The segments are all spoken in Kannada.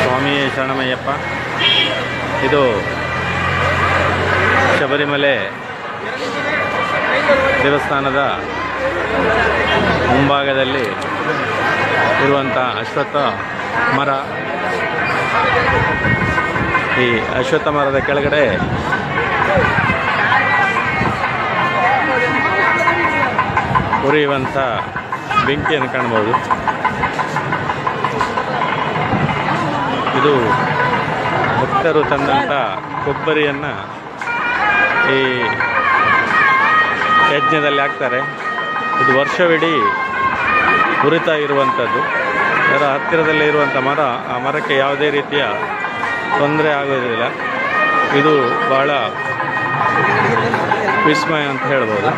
ಸ್ವಾಮಿ ಶರಣಮಯ್ಯಪ್ಪ. ಇದು ಶಬರಿಮಲೆ ದೇವಸ್ಥಾನದ ಮುಂಭಾಗದಲ್ಲಿ ಇರುವಂಥ ಅಶ್ವತ್ಥ ಮರ. ಈ ಅಶ್ವತ್ಥ ಮರದ ಕೆಳಗಡೆ ಉರಿಯುವಂಥ ಬೆಂಕಿಯನ್ನು ಕಾಣ್ಬೋದು. ಇದು ಭಕ್ತರು ತಂದಂಥ ಕೊಬ್ಬರಿಯನ್ನು ಈ ಯಜ್ಞದಲ್ಲಿ ಹಾಕ್ತಾರೆ. ಇದು ವರ್ಷವಿಡೀ ಉರಿತಾ ಇರುವಂಥದ್ದು. ಅದರ ಹತ್ತಿರದಲ್ಲೇ ಇರುವಂಥ ಮರ, ಆ ಮರಕ್ಕೆ ಯಾವುದೇ ರೀತಿಯ ತೊಂದರೆ ಆಗೋದಿಲ್ಲ. ಇದು ಬಹಳ ವಿಸ್ಮಯ ಅಂತ ಹೇಳ್ಬೋದು.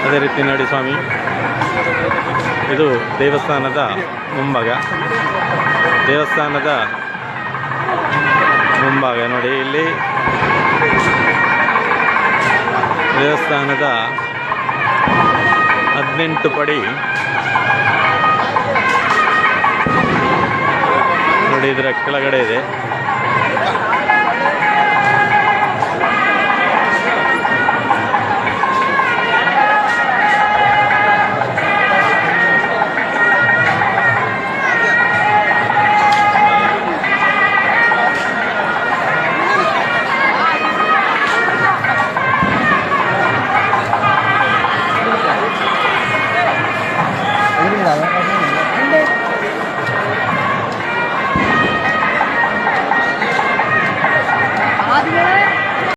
ಅದೇ ರೀತಿ ನೋಡಿ ಸ್ವಾಮಿ, ಇದು ದೇವಸ್ಥಾನದ ಮುಂಭಾಗ. ದೇವಸ್ಥಾನದ ಮುಂಭಾಗ ನೋಡಿ, ಇಲ್ಲಿ ದೇವಸ್ಥಾನದ 18 ಪಡಿ ನೋಡಿ, ಇದರ ಕೆಳಗಡೆ ಇದೆ.